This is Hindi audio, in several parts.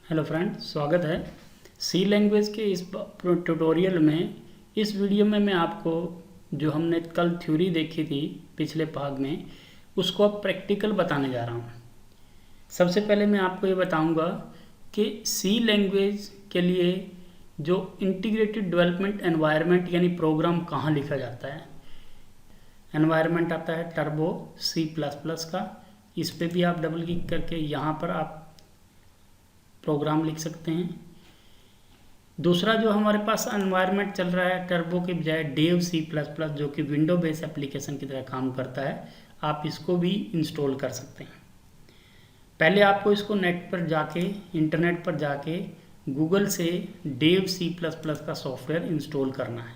हेलो फ्रेंड, स्वागत है सी लैंग्वेज के इस ट्यूटोरियल में। इस वीडियो में मैं आपको जो हमने कल थ्योरी देखी थी पिछले भाग में, उसको अब प्रैक्टिकल बताने जा रहा हूँ। सबसे पहले मैं आपको ये बताऊँगा कि सी लैंग्वेज के लिए जो इंटीग्रेटेड डेवलपमेंट एनवायरनमेंट यानी प्रोग्राम कहाँ लिखा जाता है। एनवायरनमेंट आता है टर्बो C++ का, इस पर भी आप डबल क्लिक करके यहाँ पर आप प्रोग्राम लिख सकते हैं। दूसरा जो हमारे पास एनवायरनमेंट चल रहा है टर्बो के बजाय डेव C++, जो कि विंडो बेस्ड एप्लीकेशन की तरह काम करता है, आप इसको भी इंस्टॉल कर सकते हैं। पहले आपको इसको नेट पर जाके, इंटरनेट पर जाके गूगल से डेव C++ का सॉफ्टवेयर इंस्टॉल करना है।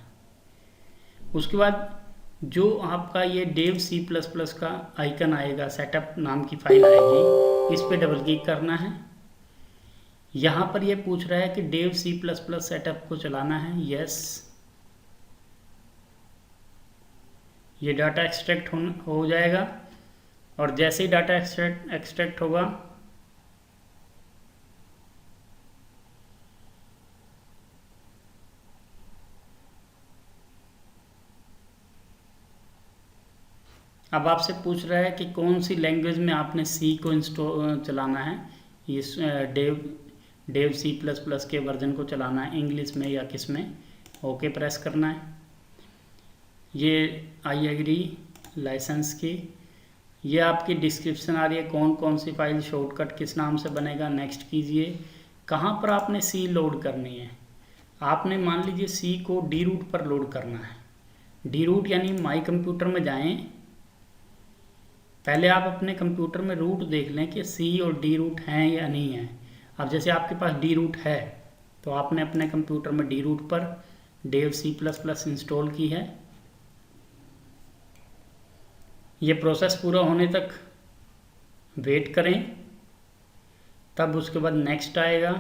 उसके बाद जो आपका ये डेव C++ का आइकन आएगा, सेटअप नाम की फाइल आएगी, इस पर डबल क्लिक करना है। यहाँ पर ये पूछ रहा है कि डेव C++ सेटअप को चलाना है, यस। ये डाटा एक्सट्रैक्ट हो जाएगा और जैसे ही डाटा एक्सट्रैक्ट होगा अब आपसे पूछ रहा है कि कौन सी लैंग्वेज में आपने सी को चलाना है। इस डेव C++ के वर्जन को चलाना है, इंग्लिश में या किस में। ओके प्रेस करना है। ये आई एग्री लाइसेंस की, ये आपकी डिस्क्रिप्शन आ रही है, कौन कौन सी फाइल शॉर्टकट किस नाम से बनेगा, नेक्स्ट कीजिए। कहाँ पर आपने सी लोड करनी है, आपने मान लीजिए सी को डी रूट पर लोड करना है। डी रूट यानी माई कंप्यूटर में जाएं, पहले आप अपने कंप्यूटर में रूट देख लें कि सी और डी रूट हैं या नहीं है। अब जैसे आपके पास डी रूट है तो आपने अपने कंप्यूटर में डी रूट पर डेव C++ इंस्टॉल की है। ये प्रोसेस पूरा होने तक वेट करें, तब उसके बाद नेक्स्ट आएगा।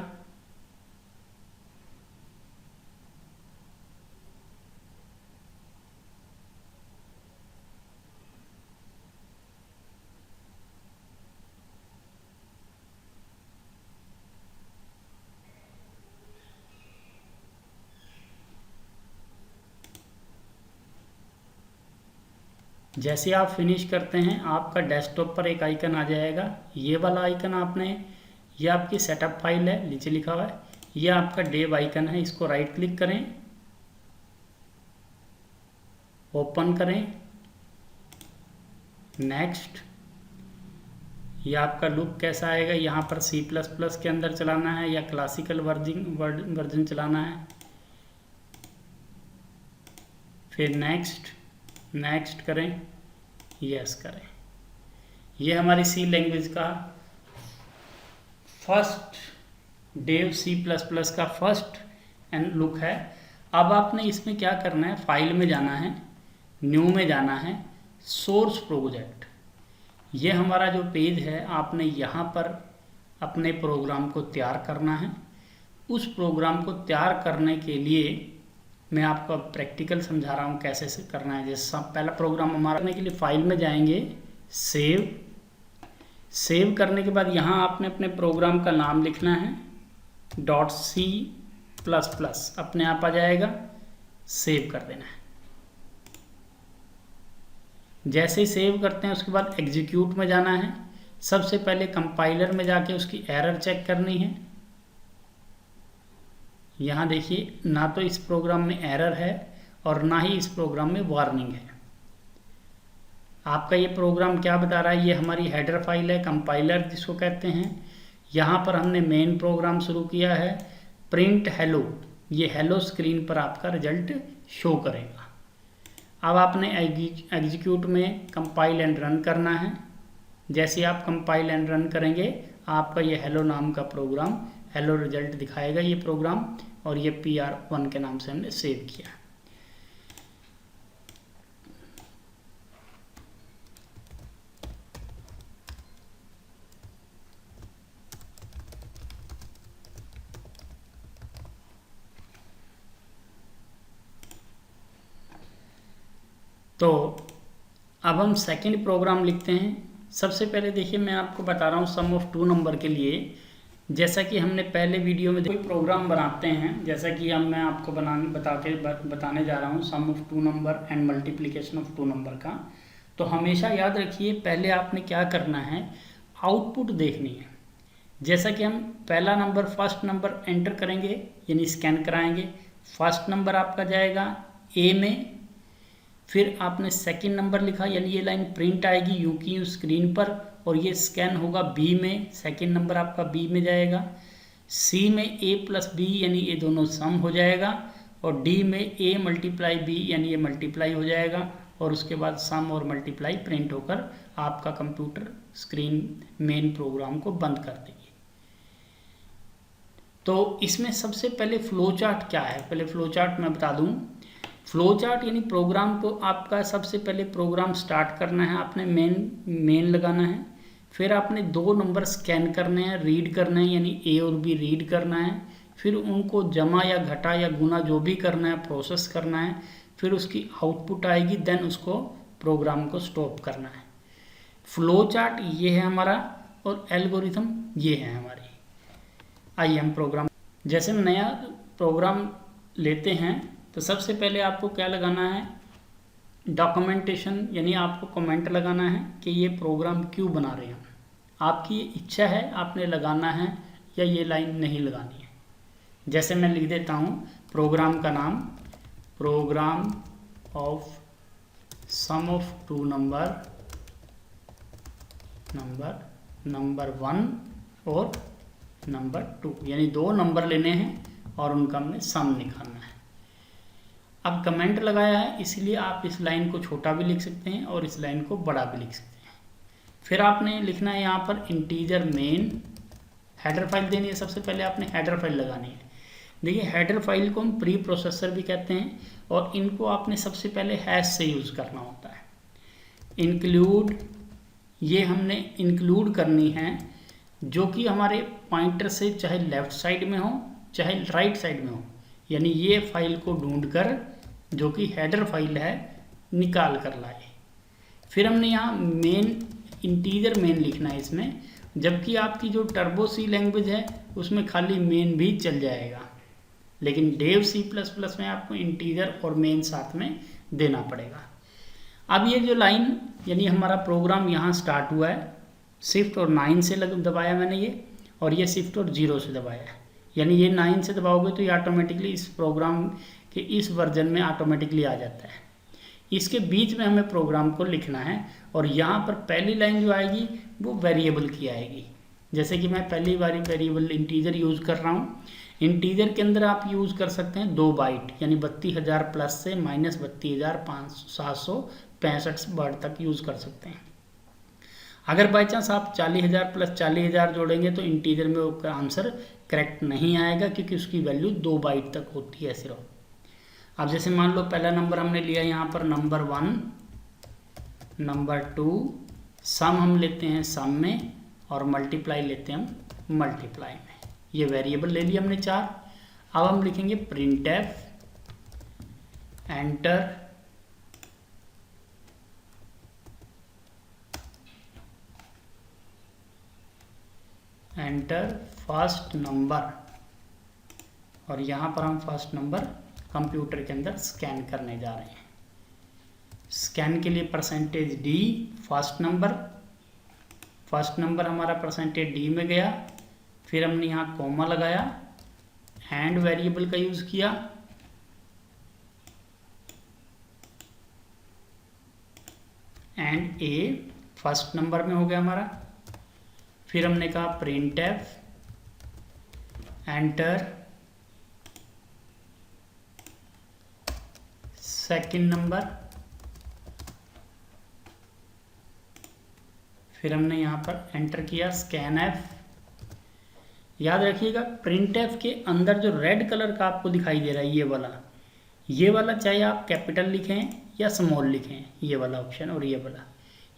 जैसे आप फिनिश करते हैं, आपका डेस्कटॉप पर एक आइकन आ जाएगा। ये वाला आइकन आपने, ये आपकी सेटअप फाइल है, नीचे लिखा हुआ है, ये आपका डेव आइकन है। इसको राइट क्लिक करें, ओपन करें, नेक्स्ट। ये आपका लुक कैसा आएगा, यहाँ पर C++ के अंदर चलाना है या क्लासिकल वर्जन चलाना है। फिर नेक्स्ट करें, यस करें। ये हमारी सी लैंग्वेज का फर्स्ट डेव C++ का फर्स्ट एंड लुक है। अब आपने इसमें क्या करना है, फाइल में जाना है, न्यू में जाना है, सोर्स प्रोजेक्ट। ये हमारा जो पेज है, आपने यहाँ पर अपने प्रोग्राम को तैयार करना है। उस प्रोग्राम को तैयार करने के लिए मैं आपको प्रैक्टिकल समझा रहा हूँ कैसे से करना है। जैसे पहला प्रोग्राम हमारा करने के लिए फाइल में जाएंगे, सेव करने के बाद यहाँ आपने अपने प्रोग्राम का नाम लिखना है, .C++, अपने आप आ जाएगा, सेव कर देना है। जैसे ही सेव करते हैं उसके बाद एग्जीक्यूट में जाना है। सबसे पहले कंपाइलर में जाके उसकी एरर चेक करनी है। यहाँ देखिए, ना तो इस प्रोग्राम में एरर है और ना ही इस प्रोग्राम में वार्निंग है। आपका ये प्रोग्राम क्या बता रहा है, ये हमारी हेडर फाइल है, कंपाइलर जिसको कहते हैं। यहाँ पर हमने मेन प्रोग्राम शुरू किया है, प्रिंट हेलो। ये हेलो स्क्रीन पर आपका रिजल्ट शो करेगा। अब आपने एग्जीक्यूट में कंपाइल एंड रन करना है। जैसे आप कंपाइल एंड रन करेंगे, आपका ये हेलो नाम का प्रोग्राम हेलो रिजल्ट दिखाएगा ये प्रोग्राम, और ये PR1 के नाम से हमने सेव किया। तो अब हम सेकंड प्रोग्राम लिखते हैं। सबसे पहले देखिए, मैं आपको बता रहा हूँ सम ऑफ 2 नंबर के लिए जैसा कि हमने पहले वीडियो में कोई प्रोग्राम बनाते हैं, जैसा कि मैं आपको बताने जा रहा हूँ sum of two number and multiplication of two number का। तो हमेशा याद रखिए, पहले आपने क्या करना है, आउटपुट देखनी है। जैसा कि हम पहला नंबर फर्स्ट नंबर एंटर करेंगे यानी स्कैन कराएंगे, फर्स्ट नंबर आपका जाएगा ए में, फिर आपने सेकंड नंबर लिखा यानी ये लाइन प्रिंट आएगी यूं की यूं स्क्रीन पर, और ये स्कैन होगा बी में, सेकंड नंबर आपका बी में जाएगा। सी में ए प्लस बी यानी ये दोनों सम हो जाएगा, और डी में ए मल्टीप्लाई बी यानी ये मल्टीप्लाई हो जाएगा, और उसके बाद सम और मल्टीप्लाई प्रिंट होकर आपका कंप्यूटर स्क्रीन मेन प्रोग्राम को बंद कर देगी। तो इसमें सबसे पहले फ्लो चार्ट क्या है, पहले फ्लो चार्ट मैं बता दूं। फ्लो चार्ट यानी प्रोग्राम को आपका सबसे पहले प्रोग्राम स्टार्ट करना है, आपने मेन लगाना है, फिर आपने दो नंबर स्कैन करने हैं, रीड करना है यानी ए और बी रीड करना है, फिर उनको जमा या घटा या गुना जो भी करना है प्रोसेस करना है, फिर उसकी आउटपुट आएगी, देन उसको प्रोग्राम को स्टॉप करना है। फ्लो चार्ट ये है हमारा, और एल्गोरिथम ये है हमारी। आइए हम प्रोग्राम, जैसे हम नया प्रोग्राम लेते हैं तो सबसे पहले आपको क्या लगाना है, डॉक्यूमेंटेशन यानी आपको कमेंट लगाना है कि ये प्रोग्राम क्यों बना रहे हैं। आपकी इच्छा है आपने लगाना है या ये लाइन नहीं लगानी है। जैसे मैं लिख देता हूँ प्रोग्राम का नाम, program of sum of two number 1 और नंबर 2, यानी दो नंबर लेने हैं और उनका हमने सम निकालना है। अब कमेंट लगाया है इसलिए आप इस लाइन को छोटा भी लिख सकते हैं और इस लाइन को बड़ा भी लिख सकते हैं। फिर आपने लिखना है यहाँ पर इंटीजर मेन, हेडर फाइल देनी है, सबसे पहले आपने हेडर फाइल लगानी है। देखिए हेडर फाइल को हम प्री प्रोसेसर भी कहते हैं, और इनको आपने सबसे पहले हैश से यूज़ करना होता है। इंक्लूड, ये हमने इंक्लूड करनी है जो कि हमारे पॉइंटर से चाहे लेफ्ट साइड में हो चाहे राइट साइड में हो, यानी ये फाइल को ढूंढकर जो कि हेडर फाइल है निकाल कर लाए। फिर हमने यहाँ मेन, इंटीजर मेन लिखना है इसमें, जबकि आपकी जो टर्बो सी लैंग्वेज है उसमें खाली मेन भी चल जाएगा, लेकिन डेव C++ में आपको इंटीजर और मेन साथ में देना पड़ेगा। अब ये जो लाइन यानी हमारा प्रोग्राम यहाँ स्टार्ट हुआ है, शिफ्ट और 9 से दबाया मैंने ये, और ये शिफ्ट और 0 से दबाया है, यानी ये 9 से दबाओगे तो ये ऑटोमेटिकली इस प्रोग्राम के इस वर्जन में ऑटोमेटिकली आ जाता है। इसके बीच में हमें प्रोग्राम को लिखना है, और यहाँ पर पहली लाइन जो आएगी वो वेरिएबल की आएगी। जैसे कि मैं पहली बारी वेरिएबल इंटीजर यूज़ कर रहा हूँ। इंटीजर के अंदर आप यूज़ कर सकते हैं 2 बाइट, यानी 32,000 प्लस से -32,765 वर्ड तक यूज़ कर सकते हैं। अगर बाई चांस आप 40,000 प्लस 40,000 जोड़ेंगे तो इंटीजर में उसका आंसर करेक्ट नहीं आएगा, क्योंकि उसकी वैल्यू 2 बाइट तक होती है सिर्फ। अब जैसे मान लो पहला नंबर हमने लिया यहाँ पर नंबर 1, नंबर 2, सम हम लेते हैं सम में, और मल्टीप्लाई लेते हैं हम मल्टीप्लाई में। ये वेरिएबल ले लिया हमने 4। अब हम लिखेंगे प्रिंटफ एंटर फर्स्ट नंबर, और यहाँ पर हम फर्स्ट नंबर कंप्यूटर के अंदर स्कैन करने जा रहे हैं। स्कैन के लिए %d फर्स्ट नंबर हमारा %d में गया, फिर हमने यहाँ कॉमा लगाया, एंड वेरिएबल का यूज़ किया, एंड a फर्स्ट नंबर में हो गया हमारा। फिर हमने कहा प्रिंटफ एंटर सेकंड नंबर, फिर हमने यहाँ पर एंटर किया स्कैनf। याद रखिएगा प्रिंटफ के अंदर जो रेड कलर का आपको दिखाई दे रहा है ये वाला चाहे आप कैपिटल लिखें या स्मॉल लिखें, ये वाला ऑप्शन और ये वाला,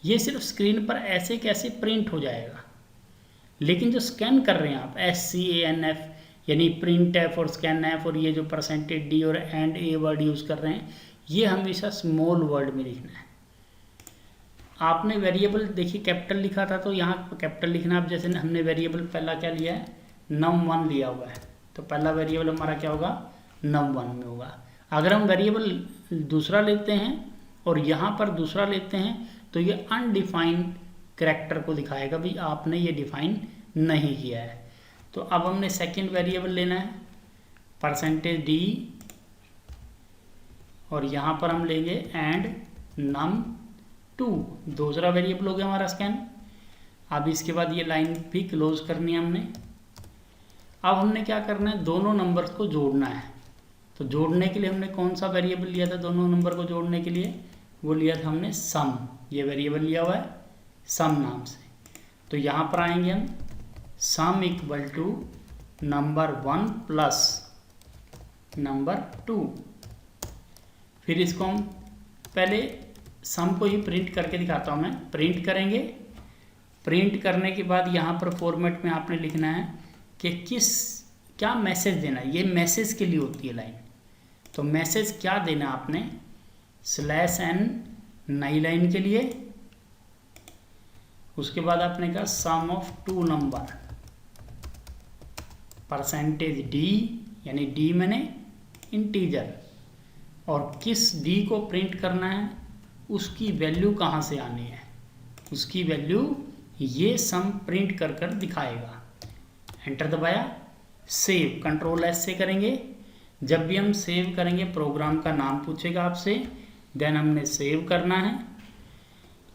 ये सिर्फ स्क्रीन पर ऐसे कैसे प्रिंट हो जाएगा। लेकिन जो स्कैन कर रहे हैं आप SCANF यानी प्रिंटफ और स्कैनf, और ये जो %d और एंड a वर्ड यूज़ कर रहे हैं, ये हमेशा स्मॉल वर्ड में लिखना है। आपने वेरिएबल देखिए कैपिटल लिखा था तो यहाँ कैपिटल लिखना। अब जैसे हमने वेरिएबल पहला क्या लिया है num1 लिया हुआ है, तो पहला वेरिएबल हमारा क्या होगा, num1 में होगा। अगर हम वेरिएबल दूसरा लेते हैं और यहाँ पर दूसरा लेते हैं तो ये अनडिफाइंड कैरेक्टर को दिखाएगा, भी आपने ये डिफाइन नहीं किया है। तो अब हमने सेकंड वेरिएबल लेना है %d, और यहाँ पर हम लेंगे एंड num2, दूसरा वेरिएबल हो गया हमारा स्कैन। अब इसके बाद ये लाइन भी क्लोज करनी है हमने। अब हमने क्या करना है, दोनों नंबर्स को जोड़ना है। तो जोड़ने के लिए हमने कौन सा वेरिएबल लिया था दोनों नंबर को जोड़ने के लिए, वो लिया था हमने सम, ये वेरिएबल लिया हुआ है सम नाम से। तो यहाँ पर आएंगे हम सम इक्वल टू नंबर1 प्लस नंबर2। फिर इसको हम पहले सम को ही प्रिंट करके दिखाता हूँ मैं। प्रिंट करेंगे, प्रिंट करने के बाद यहाँ पर फॉर्मेट में आपने लिखना है कि क्या मैसेज देना है। ये मैसेज के लिए होती है लाइन, तो मैसेज क्या देना आपने, /n नई लाइन के लिए। उसके बाद आपने कहा सम ऑफ 2 नंबर %d, यानी d मैंने इंटीजर, और किस d को प्रिंट करना है, उसकी वैल्यू कहाँ से आनी है, उसकी वैल्यू ये सम प्रिंट कर कर दिखाएगा। एंटर दबाया, सेव कंट्रोल+S से करेंगे। जब भी हम सेव करेंगे प्रोग्राम का नाम पूछेगा आपसे, देन हमने सेव करना है।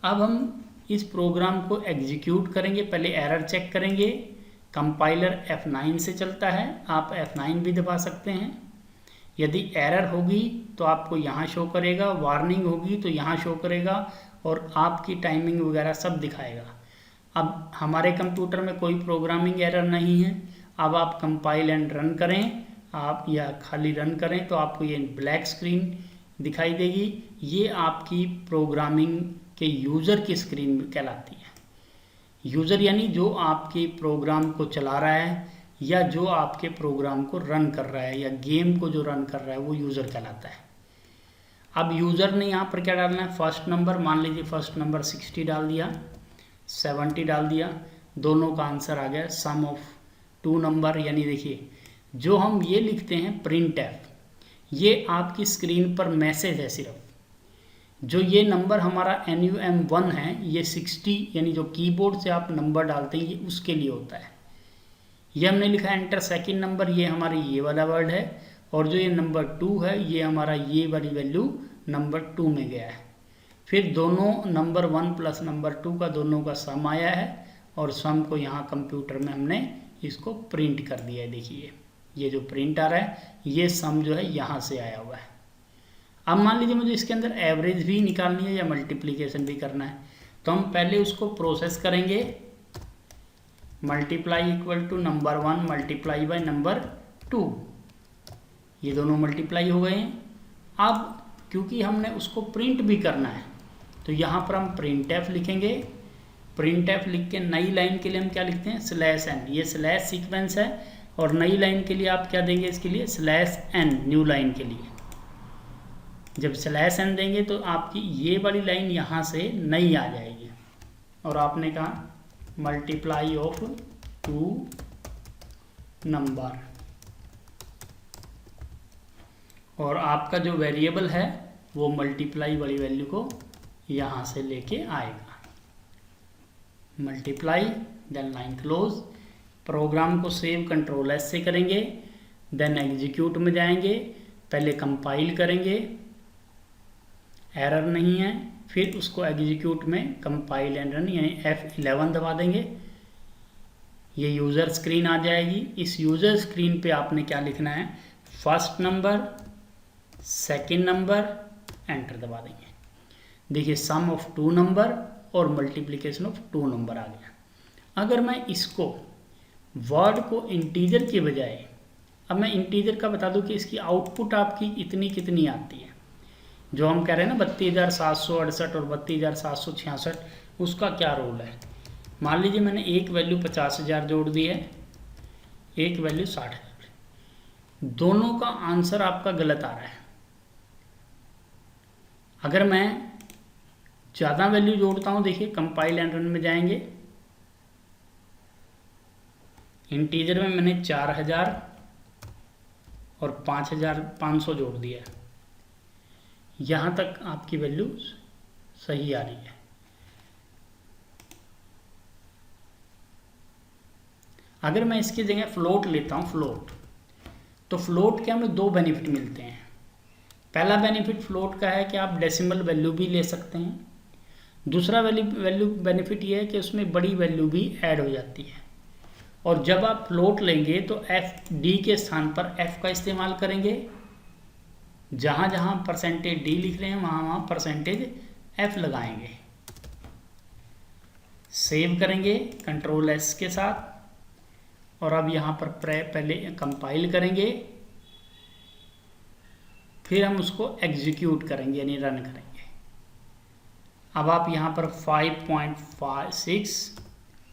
अब हम इस प्रोग्राम को एग्जीक्यूट करेंगे, पहले एरर चेक करेंगे। कंपाइलर F9 से चलता है, आप F9 भी दबा सकते हैं। यदि एरर होगी तो आपको यहाँ शो करेगा, वार्निंग होगी तो यहाँ शो करेगा, और आपकी टाइमिंग वगैरह सब दिखाएगा। अब हमारे कंप्यूटर में कोई प्रोग्रामिंग एरर नहीं है। अब आप कंपाइल एंड रन करें, आप या खाली रन करें तो आपको ये ब्लैक स्क्रीन दिखाई देगी। ये आपकी प्रोग्रामिंग के यूज़र की स्क्रीन कहलाती है। यूज़र यानी जो आपके प्रोग्राम को चला रहा है या जो आपके प्रोग्राम को रन कर रहा है या गेम को जो रन कर रहा है, वो यूज़र कहलाता है। अब यूज़र ने यहाँ पर क्या डालना है, फर्स्ट नंबर, मान लीजिए फर्स्ट नंबर 60 डाल दिया, 70 डाल दिया, दोनों का आंसर आ गया सम ऑफ 2 नंबर। यानी देखिए जो हम ये लिखते हैं printf, ये आपकी स्क्रीन पर मैसेज है सिर्फ। जो ये नंबर हमारा num1 है, ये 60 यानी जो कीबोर्ड से आप नंबर डालते हैं, ये उसके लिए होता है। ये हमने लिखा एंटर सेकंड नंबर, ये हमारी ये वाला वर्ड है, और जो ये नंबर 2 है, ये हमारा ये वाली वैल्यू नंबर 2 में गया है। फिर दोनों नंबर 1 प्लस नंबर 2 का दोनों का सम आया है, और सम को यहाँ कंप्यूटर में हमने इसको प्रिंट कर दिया है। देखिए ये जो प्रिंट आ रहा है, ये सम जो है यहाँ से आया हुआ है। अब मान लीजिए मुझे इसके अंदर एवरेज भी निकालनी है या मल्टीप्लिकेशन भी करना है, तो हम पहले उसको प्रोसेस करेंगे। Multiply equal to number 1 multiply by number 2, ये दोनों मल्टीप्लाई हो गए हैं। अब क्योंकि हमने उसको प्रिंट भी करना है, तो यहाँ पर हम printf लिखेंगे। printf लिख के नई लाइन के लिए हम क्या लिखते हैं, /n, ये स्लैश सीक्वेंस है, और नई लाइन के लिए आप क्या देंगे, इसके लिए /n, न्यू लाइन के लिए। जब /n देंगे तो आपकी ये वाली लाइन यहाँ से नई आ जाएगी, और आपने कहा मल्टीप्लाई ऑफ 2 नंबर, और आपका जो वेरिएबल है वो मल्टीप्लाई वाली वैल्यू को यहाँ से लेके आएगा। Multiply, then line close. Program को सेव कंट्रोल+S से करेंगे, देन एग्जीक्यूट में जाएंगे, पहले कंपाइल करेंगे, एरर नहीं है, फिर उसको एग्जीक्यूट में कंपाइल एंड रन यानी F11 दबा देंगे। ये यूज़र स्क्रीन आ जाएगी। इस यूज़र स्क्रीन पे आपने क्या लिखना है, first number, second number, enter दबा देंगे। देखिए सम ऑफ 2 नंबर और मल्टीप्लिकेशन ऑफ 2 नंबर आ गया। अगर मैं इसको वर्ड को इंटीजर के बजाय, अब मैं इंटीजर का बता दूं कि इसकी आउटपुट आपकी इतनी कितनी आती है, जो हम कह रहे हैं ना 32,768 और 32,766, उसका क्या रोल है। मान लीजिए मैंने एक वैल्यू 50,000 जोड़ दी है, एक वैल्यू 60,000, दोनों का आंसर आपका गलत आ रहा है। अगर मैं ज़्यादा वैल्यू जोड़ता हूँ, देखिए कंपाइल एंड रन में जाएंगे, इंटीजर में मैंने 4000 और 5500 जोड़ दिया। यहाँ तक आपकी वैल्यू सही आ रही है। अगर मैं इसकी जगह फ्लोट लेता हूँ, फ्लोट, तो फ्लोट के हमें दो बेनिफिट मिलते हैं। पहला बेनिफिट फ्लोट का है कि आप डेसिमल वैल्यू भी ले सकते हैं। दूसरा वैल्यू बेनिफिट ये है कि उसमें बड़ी वैल्यू भी ऐड हो जाती है। और जब आप फ्लोट लेंगे तो एफ डी के स्थान पर एफ का इस्तेमाल करेंगे। जहाँ जहाँ परसेंटेज डी लिख रहे हैं वहाँ वहाँ परसेंटेज एफ लगाएंगे। सेव करेंगे कंट्रोल एस के साथ, और अब यहाँ पर पहले कंपाइल करेंगे, फिर हम उसको एग्जीक्यूट करेंगे यानी रन करेंगे। अब आप यहाँ पर 5.6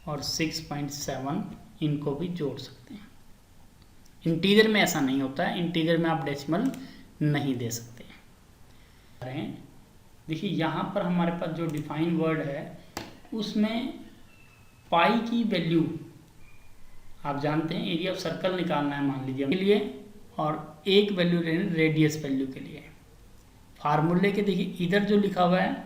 और 6.7 इनको भी जोड़ सकते हैं। इंटीजर में ऐसा नहीं होता है, इंटीजर में आप डेसिमल नहीं दे सकते हैं। देखिए यहाँ पर हमारे पास जो डिफाइन वर्ड है उसमें पाई की वैल्यू, आप जानते हैं एरिया ऑफ सर्कल निकालना है मान लीजिए के लिए, और एक वैल्यू रेडियस वैल्यू के लिए। फार्मूले के देखिए इधर जो लिखा हुआ है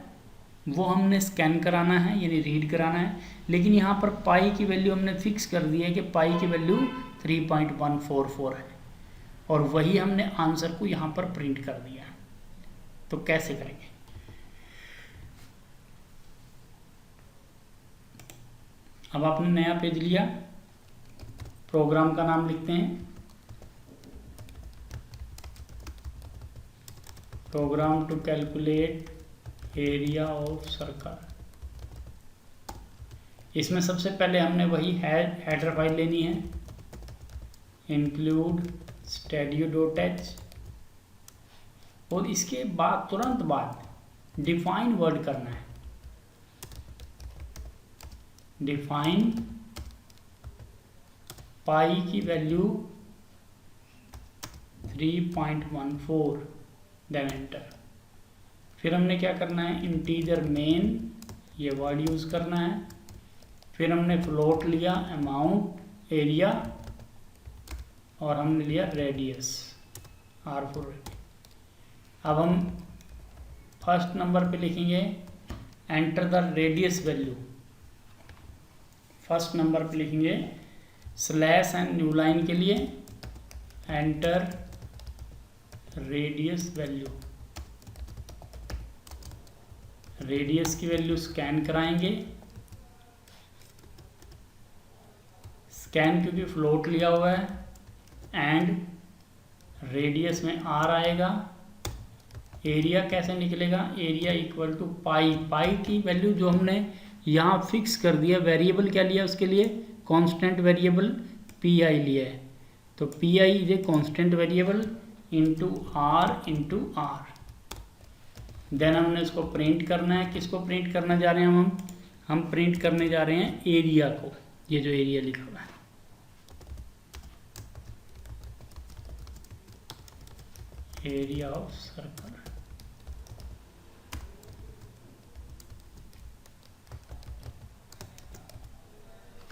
वो हमने स्कैन कराना है यानी रीड कराना है, लेकिन यहाँ पर पाई की वैल्यू हमने फिक्स कर दी है कि पाई की वैल्यू 3.144 है, और वही हमने आंसर को यहाँ पर प्रिंट कर दिया। तो कैसे करेंगे? अब आपने नया पेज लिया, प्रोग्राम का नाम लिखते हैं program to calculate area of circle. इसमें सबसे पहले हमने वही हेडर फाइल लेनी है, include stadio.h, और इसके बाद तुरंत बाद डिफाइन वर्ड करना है। डिफाइन पाई की वैल्यू 3.14, देन एंटर। फिर हमने क्या करना है, इंटीजर मेन ये वर्ड यूज़ करना है। फिर हमने फ्लोट लिया, अमाउंट, एरिया, और हमने लिया रेडियस R4। अब हम फर्स्ट नंबर पे लिखेंगे enter the radius value. First number पे लिखेंगे स्लैश एंड न्यू लाइन के लिए एंटर रेडियस वैल्यू। रेडियस की वैल्यू स्कैन कराएंगे, स्कैन क्योंकि फ्लोट लिया हुआ है, एंड रेडियस में R आएगा। एरिया कैसे निकलेगा, एरिया इक्वल टू पाई। पाई की वैल्यू जो हमने यहाँ फिक्स कर दिया, वेरिएबल क्या लिया उसके लिए, कांस्टेंट वेरिएबल पी आई लिया है। तो P I is a constant variable into R। Then हमने इसको प्रिंट करना है। किसको प्रिंट करना जा रहे हैं हम प्रिंट करने जा रहे हैं एरिया को, ये जो एरिया लिखा हुआ है। Area of circle.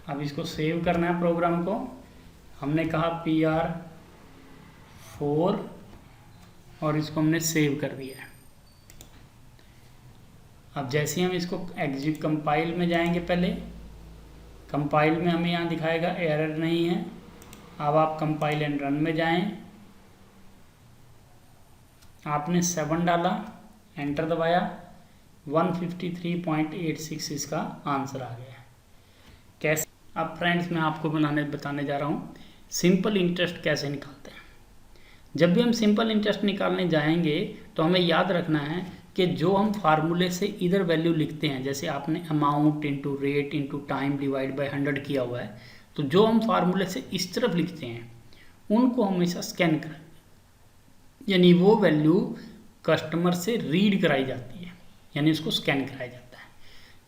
अब इसको सेव करना है प्रोग्राम को। हमने कहा PR4 और इसको हमने सेव कर दिया है। अब जैसे ही हम इसको एग्जिट कंपाइल में जाएंगे, पहले कंपाइल में हमें यहाँ दिखाएगा एरर नहीं है। अब आप कंपाइल एंड रन में जाएं, आपने 7 डाला, एंटर दबाया, 153.86 इसका आंसर आ गया है। कैसे? अब फ्रेंड्स मैं आपको बताने जा रहा हूँ सिंपल इंटरेस्ट कैसे निकालते हैं। जब भी हम सिंपल इंटरेस्ट निकालने जाएंगे तो हमें याद रखना है कि जो हम फार्मूले से इधर वैल्यू लिखते हैं, जैसे आपने amount into rate into time divide by 100 किया हुआ है, तो जो हम फार्मूले से इस तरफ लिखते हैं उनको हमेशा स्कैन करें, यानी वो वैल्यू कस्टमर से रीड कराई जाती है, यानी उसको स्कैन कराया जाता है।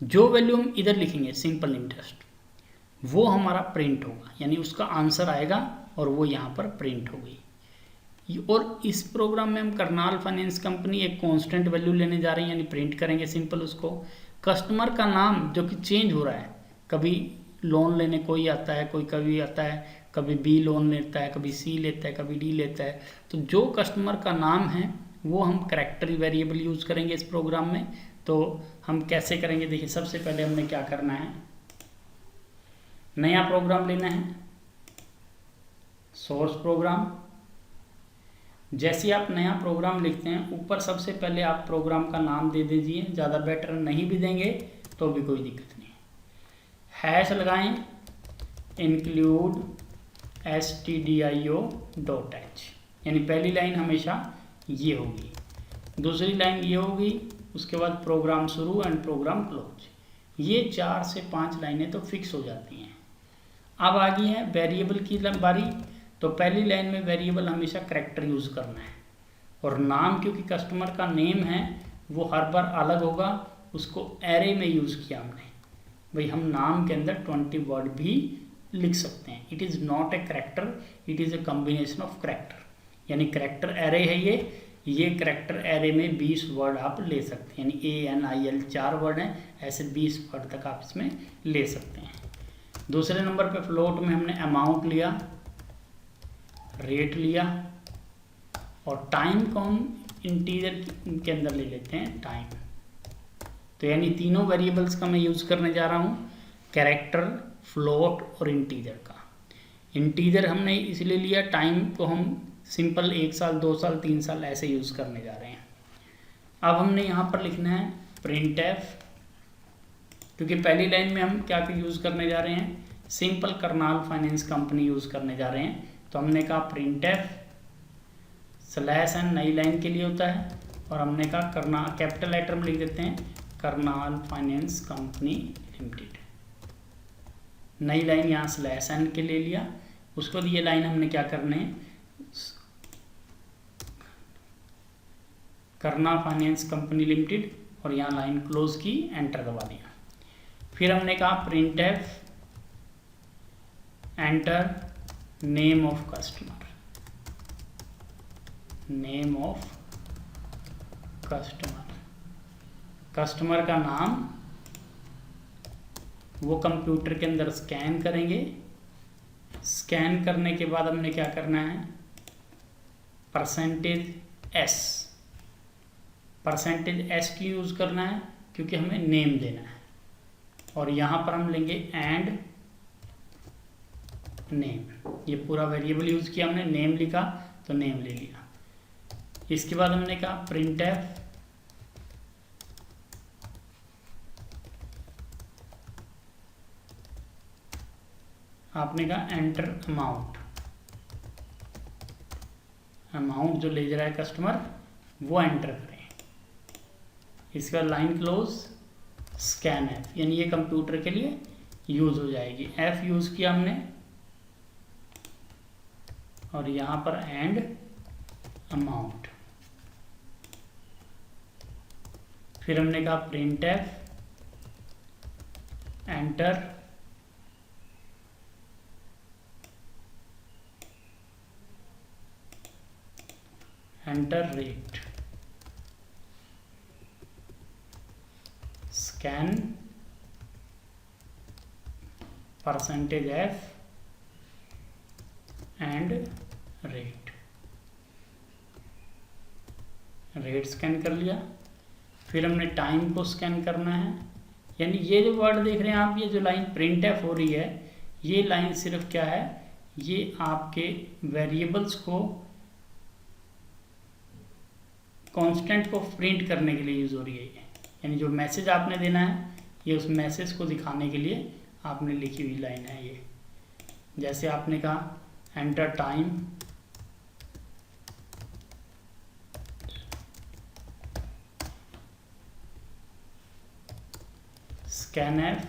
जो वैल्यू हम इधर लिखेंगे सिंपल इंटरेस्ट, वो हमारा प्रिंट होगा, यानी उसका आंसर आएगा और वो यहाँ पर प्रिंट हो गई। और इस प्रोग्राम में हम करनाल फाइनेंस कंपनी एक कांस्टेंट वैल्यू लेने जा रहे हैं, यानी प्रिंट करेंगे सिंपल उसको। कस्टमर का नाम जो कि चेंज हो रहा है, कभी लोन लेने कोई आता है, कोई कभी आता है, कभी बी लोन लेता है, कभी सी लेता है, कभी डी लेता है। तो जो कस्टमर का नाम है वो हम कैरेक्टर वेरिएबल यूज़ करेंगे इस प्रोग्राम में। तो हम कैसे करेंगे, देखिए सबसे पहले हमने क्या करना है, नया प्रोग्राम लेना है, सोर्स प्रोग्राम। जैसे आप नया प्रोग्राम लिखते हैं, ऊपर सबसे पहले आप प्रोग्राम का नाम दे दीजिए, ज़्यादा बेटर नहीं भी देंगे तो भी कोई दिक्कत नहीं। हैश लगाएं include stdio.h, यानी पहली लाइन हमेशा ये होगी, दूसरी लाइन ये होगी, उसके बाद प्रोग्राम शुरू एंड प्रोग्राम क्लोज। ये 4 से 5 लाइनें तो फिक्स हो जाती हैं। अब आ गई है वेरिएबल की बारी। तो पहली लाइन में वेरिएबल हमेशा कैरेक्टर यूज़ करना है, और नाम क्योंकि कस्टमर का नेम है वो हर बार अलग होगा, उसको एरे में यूज़ किया हमने। भाई हम नाम के अंदर 20 वर्ड भी लिख सकते हैं। It is not a character, it is a combination of character, यानी कैरेक्टर एरे है ये कैरेक्टर एरे में 20 वर्ड आप ले सकते हैं, यानी ANIL 4 वर्ड हैं, ऐसे 20 वर्ड तक आप इसमें ले सकते हैं। दूसरे नंबर पे फ्लोट में हमने अमाउंट लिया, रेट लिया, और टाइम को हम इंटीजर के अंदर ले लेते हैं टाइम। तो यानी तीनों वेरिएबल्स का मैं यूज़ करने जा रहा हूँ, कैरेक्टर, फ्लोट और इंटीजर का। इंटीजर हमने इसलिए लिया, टाइम को हम सिंपल 1 साल 2 साल 3 साल ऐसे यूज़ करने जा रहे हैं। अब हमने यहाँ पर लिखना है printf, क्योंकि पहली लाइन में हम क्या यूज़ करने जा रहे हैं, simple Karnal finance company use करने जा रहे हैं। तो हमने कहा printf /n नई लाइन के लिए होता है, और हमने कहा करना कैपिटल लेटर में लिख देते हैं करनाल फाइनेंस कंपनी लिमिटेड। नई लाइन यहाँ /n के ले लिया। उसके बाद ये लाइन हमने क्या करने है, करनाल फाइनेंस कंपनी लिमिटेड, और यहाँ लाइन क्लोज की, एंटर दबा दिया। फिर हमने कहा printf enter name of customer, name of customer, customer का नाम वो कंप्यूटर के अंदर स्कैन करेंगे। स्कैन करने के बाद हमने क्या करना है, %s, %s की यूज़ करना है क्योंकि हमें नेम देना है, और यहाँ पर हम लेंगे एंड नेम। ये पूरा वेरिएबल यूज़ किया हमने, नेम लिखा तो नेम ले लिया। इसके बाद हमने कहा printf आपने कहा एंटर अमाउंट, अमाउंट जो ले जा रहा है कस्टमर वो एंटर करें। इसके बाद लाइन क्लोज, स्कैन f, यानी ये कंप्यूटर के लिए यूज़ हो जाएगी। f यूज़ किया हमने, और यहाँ पर एंड अमाउंट। फिर हमने कहा printf enter rate, scan %f and rate, rate scan कर लिया। फिर हमने टाइम को स्कैन करना है, यानी ये जो वर्ड देख रहे हैं आप, ये जो लाइन printf हो रही है, ये लाइन सिर्फ क्या है, ये आपके वेरिएबल्स को, कांस्टेंट को प्रिंट करने के लिए यूज़ हो रही है। यानी जो मैसेज आपने देना है, ये उस मैसेज को दिखाने के लिए आपने लिखी हुई लाइन है ये। जैसे आपने कहा enter time, scanf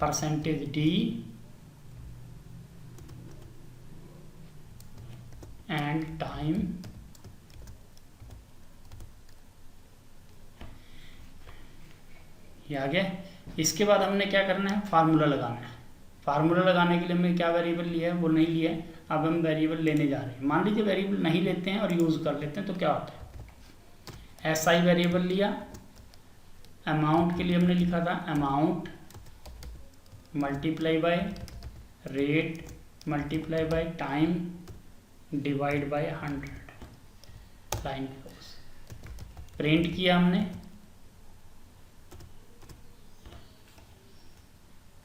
%d and time, ये आ गया। इसके बाद हमने क्या करना है, फार्मूला लगाना है। फार्मूला लगाने के लिए हमने क्या वेरिएबल लिया है, वो नहीं लिया है। अब हम वेरिएबल लेने जा रहे हैं। मान लीजिए वेरिएबल नहीं लेते हैं और यूज़ कर लेते हैं तो क्या होता है, SI वेरिएबल लिया। अमाउंट के लिए हमने लिखा था amount multiply by rate multiply by time divide by 100 line close. Print किया हमने,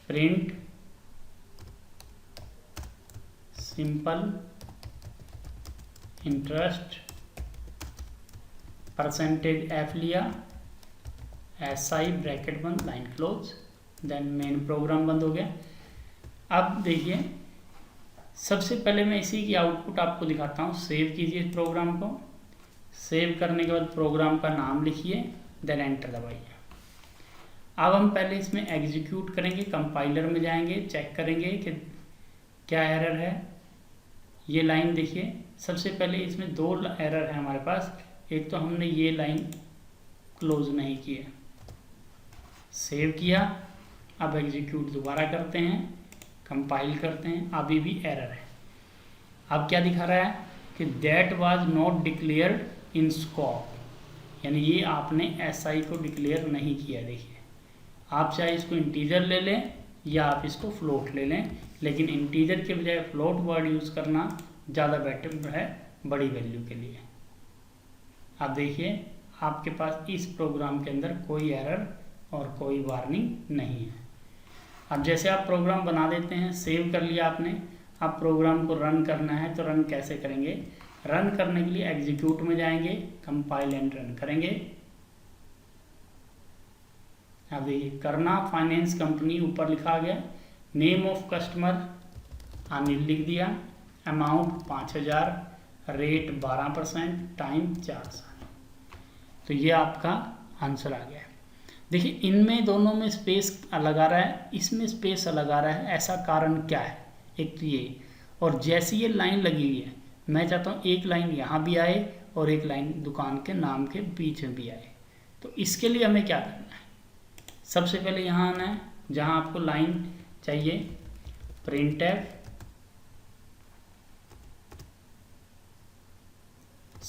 print simple interest percentage F लिया, SI ब्रैकेट बंद line close, then main program बंद हो गया। अब देखिए सबसे पहले मैं इसी की आउटपुट आपको दिखाता हूँ। सेव कीजिए प्रोग्राम को, सेव करने के बाद प्रोग्राम का नाम लिखिए, देन एंटर दबाइए। अब हम पहले इसमें एग्जीक्यूट करेंगे, कंपाइलर में जाएंगे, चेक करेंगे कि क्या एरर है। ये लाइन देखिए, सबसे पहले इसमें 2 एरर है हमारे पास। एक तो हमने ये लाइन क्लोज नहीं की है, सेव किया, अब एग्जीक्यूट दोबारा करते हैं, कंपाइल करते हैं, अभी भी एरर है। अब क्या दिखा रहा है कि that was not declared in scope, यानी ये आपने SI को डिक्लेयर नहीं किया। देखिए आप चाहे इसको इंटीजर ले लें या आप इसको फ्लोट ले लें, लेकिन इंटीजर के बजाय फ्लोट वर्ड यूज़ करना ज़्यादा बेटर है बड़ी वैल्यू के लिए। अब देखिए आपके पास इस प्रोग्राम के अंदर कोई एरर और कोई वार्निंग नहीं है। अब जैसे आप प्रोग्राम बना देते हैं, सेव कर लिया आपने, अब प्रोग्राम को रन करना है तो रन कैसे करेंगे। रन करने के लिए एग्जीक्यूट में जाएंगे, कंपाइल एंड रन करेंगे। अब देखिए करना फाइनेंस कंपनी ऊपर लिखा गया, नेम ऑफ कस्टमर अनिल लिख दिया, अमाउंट 5000, रेट 12%, टाइम 4 साल। तो ये आपका आंसर आ गया। देखिए इनमें दोनों में स्पेस अलग आ रहा है, इसमें स्पेस अलग आ रहा है। ऐसा कारण क्या है, एक तो ये, और जैसी ये लाइन लगी हुई है, मैं चाहता हूँ एक लाइन यहाँ भी आए और एक लाइन दुकान के नाम के बीच में भी आए। तो इसके लिए हमें क्या करना है, सबसे पहले यहाँ आना है जहाँ आपको लाइन चाहिए, printf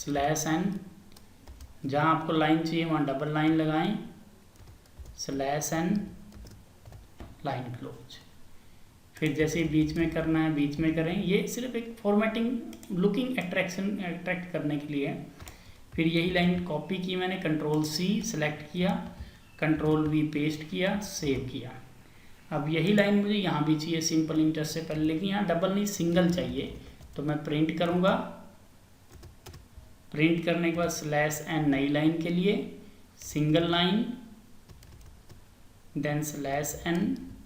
/n, जहाँ आपको लाइन चाहिए वहाँ डबल लाइन लगाएं, /n लाइन क्लोज। फिर जैसे बीच में करना है बीच में करें, ये सिर्फ एक फॉर्मेटिंग लुकिंग अट्रैक्ट करने के लिए है। फिर यही लाइन कॉपी की मैंने, Ctrl+C सेलेक्ट किया, Ctrl+V पेस्ट किया, सेव किया। अब यही लाइन मुझे यहाँ भी चाहिए सिंपल इंटरेस्ट से पहले, लेकिन यहाँ डबल नहीं सिंगल चाहिए, तो मैं प्रिंट करूँगा। प्रिंट करने के बाद /n नई लाइन के लिए, single line, then /n,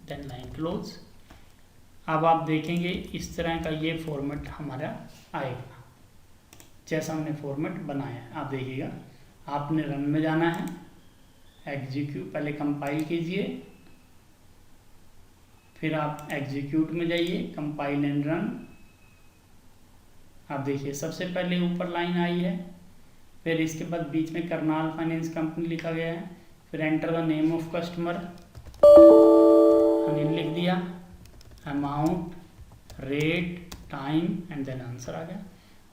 then line close. अब आप देखेंगे इस तरह का ये फॉर्मेट हमारा आएगा जैसा हमने फॉर्मेट बनाया है। आप देखिएगा, आपने रन में जाना है, एग्जीक्यूट पहले कंपाइल कीजिए, फिर आप एग्जीक्यूट में जाइए, कंपाइल एंड रन। आप देखिए सबसे पहले ऊपर लाइन आई है, फिर इसके बाद बीच में करनाल फाइनेंस कंपनी लिखा गया है, फिर enter the name of customer Anil लिख दिया, amount, rate, time and then answer आ गया।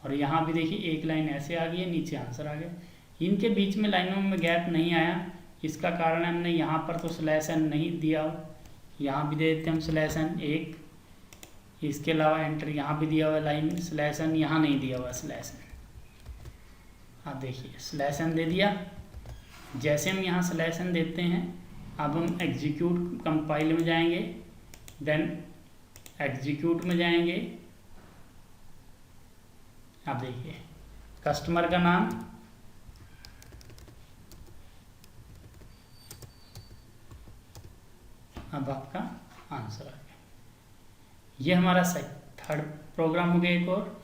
और यहाँ भी देखिए एक लाइन ऐसे आ गई है, नीचे आंसर आ गया। इनके बीच में लाइनों में गैप नहीं आया, इसका कारण हमने यहाँ पर तो /n नहीं दिया, यहाँ भी दे देते हम /n एक, इसके अलावा एंटर यहाँ भी दिया हुआ लाइन में /n, यहाँ नहीं दिया हुआ /n। आप देखिए /n दे दिया। जैसे हम यहाँ /n देते हैं, अब हम एग्जीक्यूट कंपाइल में जाएंगे, देन एग्जीक्यूट में जाएंगे। आप देखिए कस्टमर का नाम, अब आपका आंसर आ गया। ये हमारा थर्ड प्रोग्राम हो गया। एक और